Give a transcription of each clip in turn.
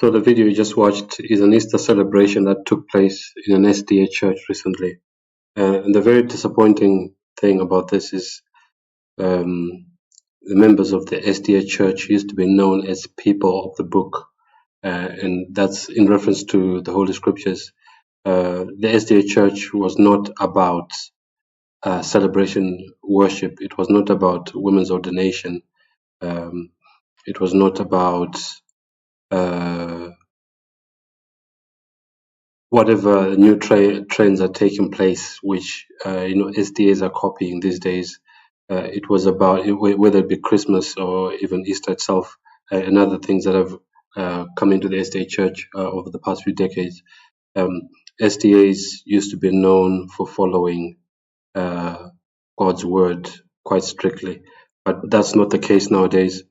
So the video you just watched is an Easter celebration that took place in an SDA church recently. And the very disappointing thing about this is the members of the SDA church used to be known as people of the book. And that's in reference to the Holy Scriptures. The SDA church was not about celebration worship. It was not about women's ordination. It was not about whatever new trends are taking place, which SDAs are copying these days. It was about whether it be Christmas or even Easter itself, and other things that have come into the SDA church over the past few decades. SDAs used to be known for following God's word quite strictly, but that's not the case nowadays.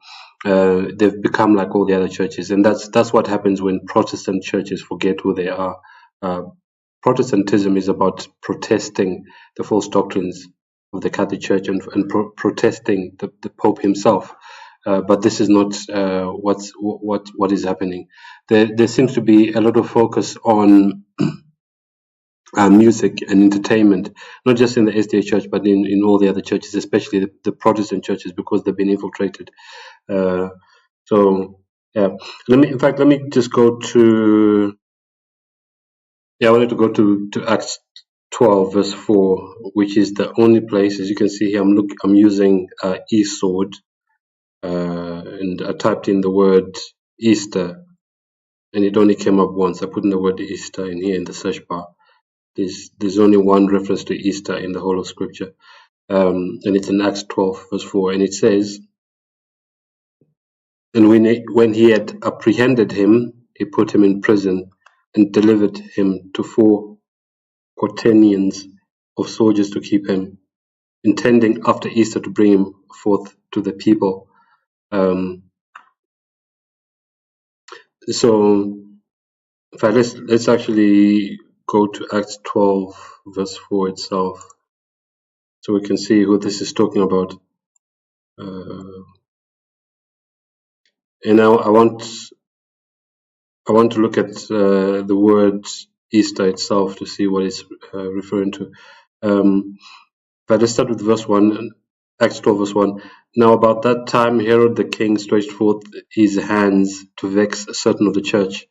They've become like all the other churches, and that's what happens when Protestant churches forget who they are. Protestantism is about protesting the false doctrines of the Catholic Church and protesting the Pope himself. But this is not what is happening. There seems to be a lot of focus on music and entertainment, not just in the SDA church, but in all the other churches, especially the Protestant churches, because they've been infiltrated. So yeah, let me just go to. Yeah, I wanted to go to Acts 12 verse 4, which is the only place, as you can see here, I'm using eSword, and I typed in the word Easter, and it only came up once. I put in the word Easter in here in the search bar. There's only one reference to Easter in the whole of Scripture, and it's in Acts 12 verse 4, and it says, "And when he had apprehended him, he put him in prison and delivered him to 4 quaternions of soldiers to keep him, intending after Easter to bring him forth to the people." So, let's actually go to Acts 12 verse 4 itself, so we can see who this is talking about. And now I want to look at the word Easter itself to see what it's referring to. But let's start with verse 1, Acts 12 verse 1. "Now about that time Herod the king stretched forth his hands to vex certain of the church,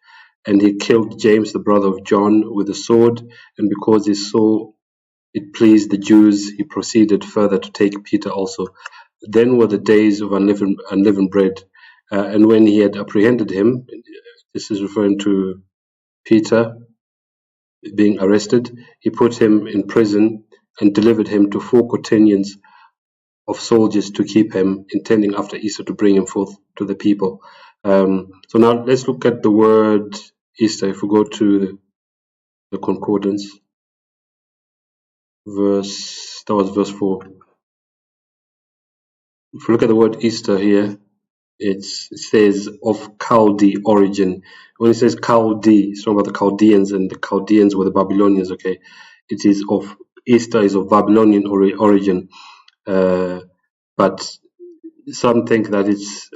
and he killed James the brother of John with a sword, and because he saw it pleased the Jews, he proceeded further to take Peter also. Then were the days of unleavened bread, and when he had apprehended him," this is referring to Peter being arrested, "he put him in prison and delivered him to 4 quaternions of soldiers to keep him, intending after Easter to bring him forth to the people." So now let's look at the word Easter. If we go to the concordance, that was verse 4. If you look at the word Easter here, it says of Chaldee origin. When it says Chaldee, it's talking about the Chaldeans, and the Chaldeans were the Babylonians. Okay, it is of Easter is of Babylonian origin, but some think that it's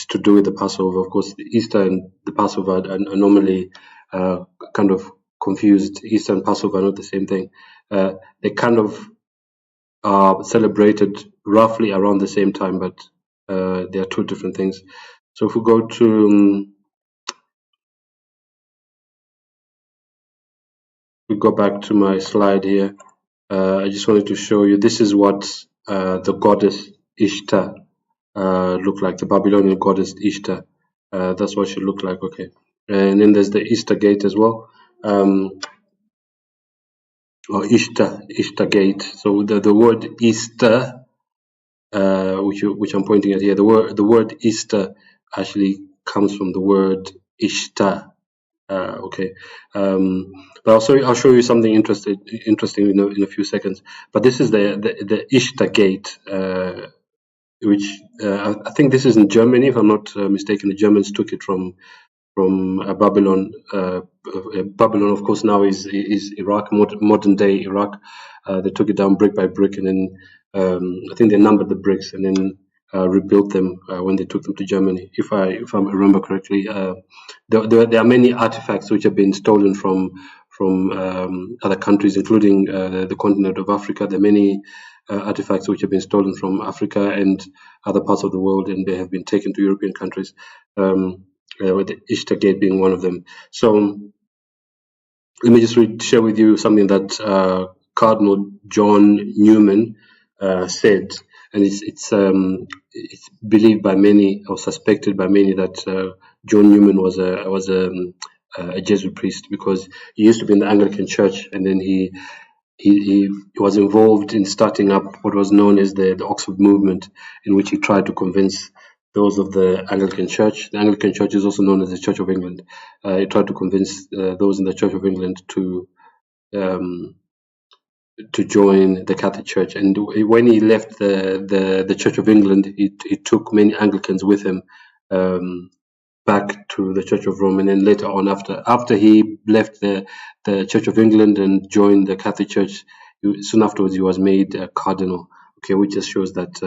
to do with the Passover. Of course, Easter and the Passover are normally kind of confused. Easter and Passover are not the same thing. They kind of are celebrated roughly around the same time, but they are 2 different things. So if we go to we go back to my slide here, I just wanted to show you, this is what the goddess Ishtar looked like, the Babylonian goddess Ishtar. That's what she looked like. Okay, and then there's the Easter gate as well, or Ishtar gate. So the word Easter, which I'm pointing at here, the word Easter actually comes from the word Ishtar. Okay, but I'll show you something interesting in a few seconds. But this is the Ishtar gate, which I think this is in Germany, if I'm not mistaken. The Germans took it from Babylon. Babylon, of course, now is Iraq, modern day Iraq. They took it down brick by brick, and then I think they numbered the bricks, and then rebuilt them when they took them to Germany. If I remember correctly, there are many artifacts which have been stolen from other countries, including the continent of Africa. There are many artifacts which have been stolen from Africa and other parts of the world, and they have been taken to European countries, with the Ishtar Gate being one of them. So let me just share with you something that Cardinal John Newman said, and it's believed by many or suspected by many that John Newman was a Jesuit priest, because he used to be in the Anglican Church, and then he was involved in starting up what was known as the Oxford Movement, in which he tried to convince those of the Anglican Church. The Anglican Church is also known as the Church of England. He tried to convince those in the Church of England to join the Catholic Church. And when he left the Church of England, he took many Anglicans with him back to the Church of Rome. And then later on, after he left the Church of England and joined the Catholic Church, soon afterwards he was made a cardinal. Okay, which just shows that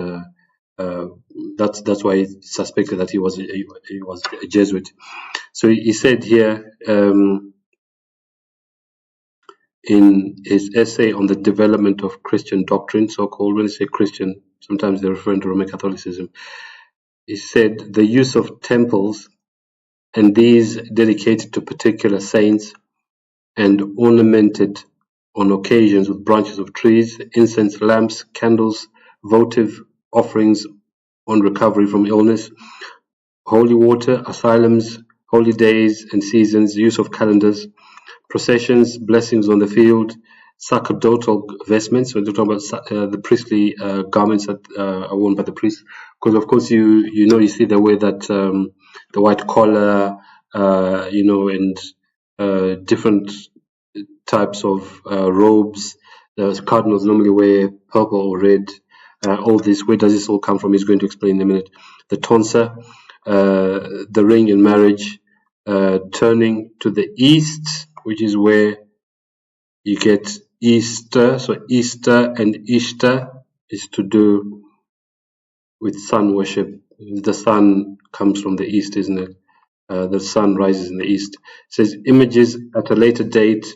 that's why it's suspected that he was a Jesuit. So he said here in his essay on the development of Christian doctrine, so-called, when they say Christian, sometimes they're referring to Roman Catholicism. He said the use of temples, and these dedicated to particular saints and ornamented on occasions with branches of trees, incense, lamps, candles, votive offerings on recovery from illness, holy water, asylums, holy days and seasons, use of calendars, processions, blessings on the field, sacerdotal vestments. We're talking about the priestly garments that are worn by the priests, because of course you see the way that the white collar, and different types of robes. The cardinals normally wear purple or red. All this, where does this all come from? He's going to explain in a minute. The tonsure, the ring in marriage, turning to the east, which is where you get Easter. So Easter and Ishtar is to do with sun worship. The sun comes from the east, isn't it? The sun rises in the east. It says images at a later date.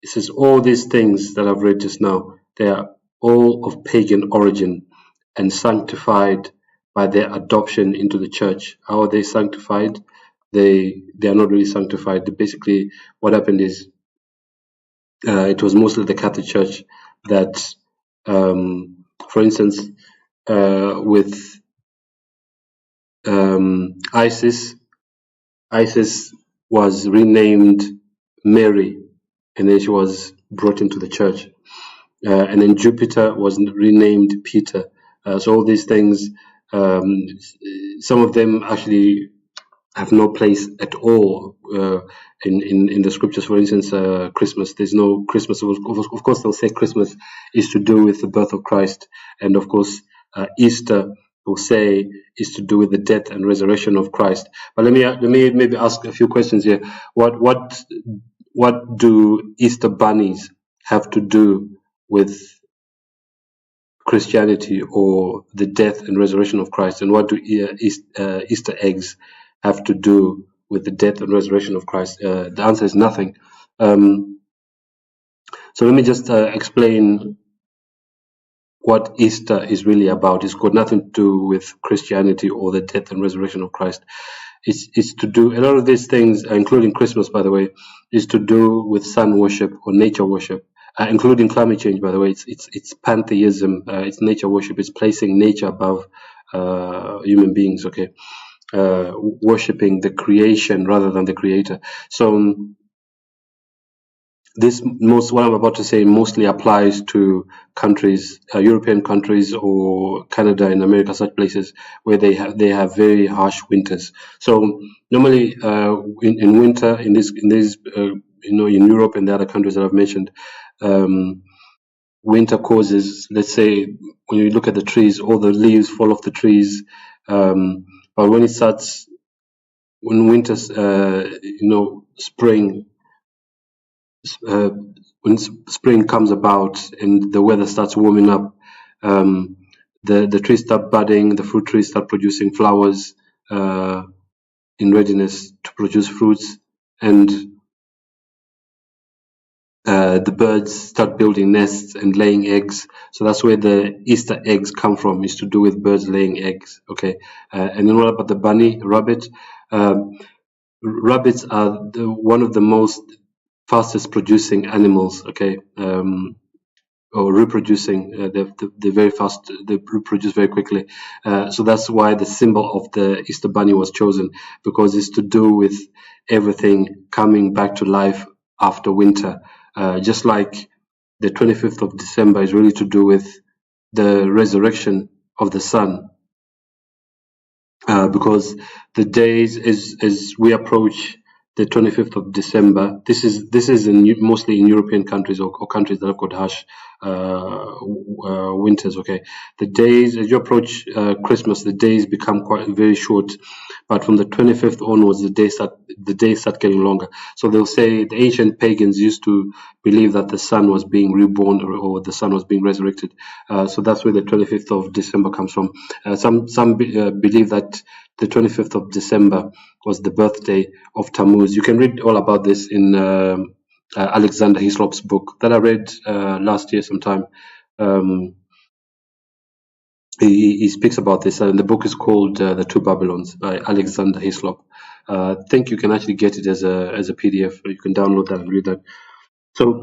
It says all these things that I've read just now, they are all of pagan origin and sanctified by their adoption into the church. How are they sanctified? They are not really sanctified. Basically, what happened is it was mostly the Catholic Church that, for instance, with Isis was renamed Mary, and then she was brought into the church. And then Jupiter was renamed Peter. So all these things, some of them actually have no place at all in the scriptures. For instance, Christmas. There's no Christmas. Of course, they'll say Christmas is to do with the birth of Christ, and of course, Easter will say is to do with the death and resurrection of Christ. But let me maybe ask a few questions here. What do Easter bunnies have to do with Christianity or the death and resurrection of Christ? And what do Easter eggs have to do with the death and resurrection of Christ? The answer is nothing. So let me just explain what Easter is really about. It's got nothing to do with Christianity or the death and resurrection of Christ. It's to do, a lot of these things, including Christmas, by the way, is to do with sun worship or nature worship, including climate change, by the way. It's pantheism, it's nature worship. It's placing nature above human beings, okay? Worshipping the creation rather than the creator. So what I'm about to say mostly applies to countries, European countries or Canada and America, such places where they have very harsh winters. So normally in winter in Europe and the other countries that I've mentioned, winter causes, let's say, when you look at the trees, all the leaves fall off the trees. But when winter, spring. When spring comes about and the weather starts warming up, the trees start budding, the fruit trees start producing flowers in readiness to produce fruits, and the birds start building nests and laying eggs. So that's where the Easter eggs come from, is to do with birds laying eggs. Okay, and then what about the bunny, rabbit? Rabbits are one of the most fastest producing animals. Okay, or reproducing. They're very fast. They reproduce very quickly. So that's why the symbol of the Easter bunny was chosen, because it's to do with everything coming back to life after winter. Just like the 25th of December is really to do with the resurrection of the sun. Because the days as we approach the 25th of December, this is mostly in European countries or countries that have got harsh winters. Okay, the days as you approach Christmas, the days become quite very short, but from the 25th onwards, the days start getting longer. So they'll say the ancient pagans used to believe that the sun was being reborn, or the sun was being resurrected. So that's where the 25th of December comes from. Some believe that the 25th of December was the birthday of Tammuz. You can read all about this in Alexander Hislop's book that I read last year sometime. He speaks about this, and the book is called The Two Babylons by Alexander Hislop. I think you can actually get it as a PDF. You can download that and read that.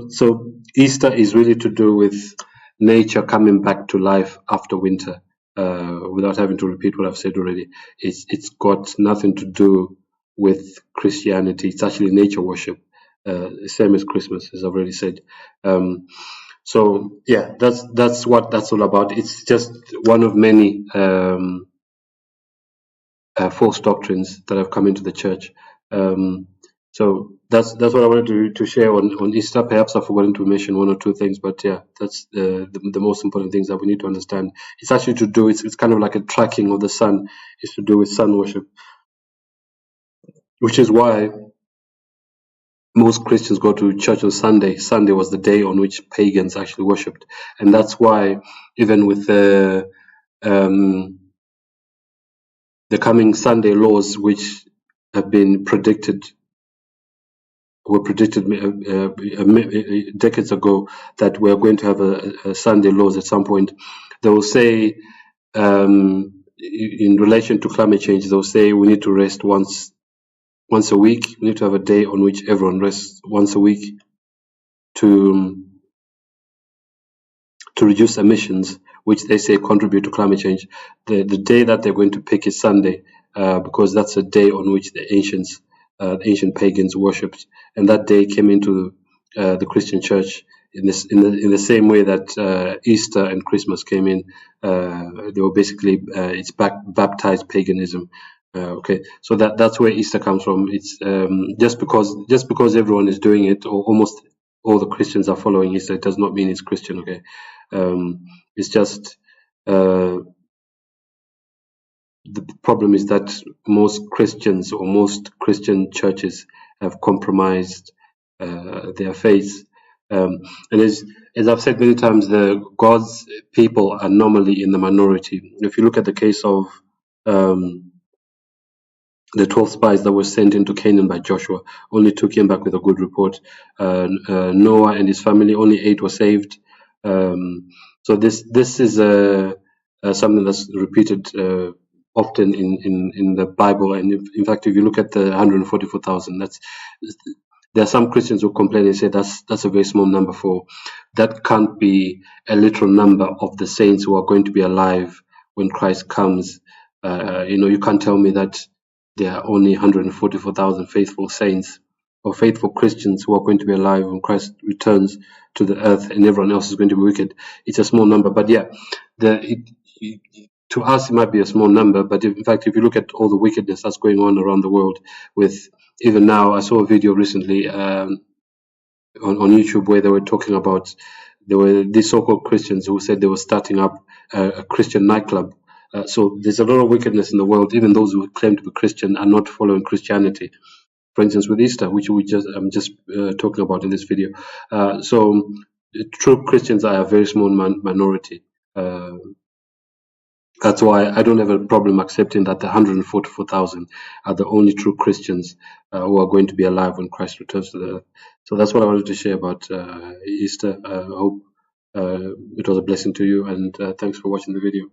So Easter is really to do with nature coming back to life after winter. Without having to repeat what I've said already, it's got nothing to do with Christianity. It's actually nature worship, same as Christmas, as I've already said. So yeah, that's what that's all about. It's just one of many false doctrines that have come into the church. So that's what I wanted to share on Easter. Perhaps I've forgotten to mention one or two things, but yeah, that's the most important things that we need to understand. It's actually to do, it's kind of like a tracking of the sun. It's to do with sun worship, which is why most Christians go to church on Sunday. Sunday was the day on which pagans actually worshipped, and that's why even with the coming Sunday laws, which have been were predicted decades ago, that we're going to have a Sunday laws at some point. They will say, in relation to climate change, they'll say we need to rest once a week. We need to have a day on which everyone rests once a week to reduce emissions, which they say contribute to climate change. The day that they're going to pick is Sunday, because that's a day on which the ancient pagans worshipped, and that day came into the Christian church in the same way that Easter and Christmas came in. They were basically it's baptized paganism. Okay, so that's where Easter comes from. It's just because everyone is doing it, or almost all the Christians are following Easter, it does not mean it's Christian. Okay, it's just the problem is that most Christians or most Christian churches have compromised their faith. And as I've said many times, God's people are normally in the minority. If you look at the case of the 12 spies that were sent into Canaan by Joshua, only 2 came back with a good report. Noah and his family, only 8 were saved. So this is something that's repeated often in the Bible, and in fact, if you look at the 144,000, there are some Christians who complain and say that's a very small number. That can't be a literal number of the saints who are going to be alive when Christ comes. You can't tell me that there are only 144,000 faithful saints or faithful Christians who are going to be alive when Christ returns to the earth, and everyone else is going to be wicked. It's a small number, but yeah, to us it might be a small number, but in fact, if you look at all the wickedness that's going on around the world, with even now, I saw a video recently on YouTube where they were talking about, there were these so-called Christians who said they were starting up a Christian nightclub. So there's a lot of wickedness in the world. Even those who claim to be Christian are not following Christianity. For instance, with Easter, which I'm just talking about in this video. So true Christians are a very small minority. That's why I don't have a problem accepting that the 144,000 are the only true Christians who are going to be alive when Christ returns to the earth. So that's what I wanted to share about Easter. I hope it was a blessing to you, and thanks for watching the video.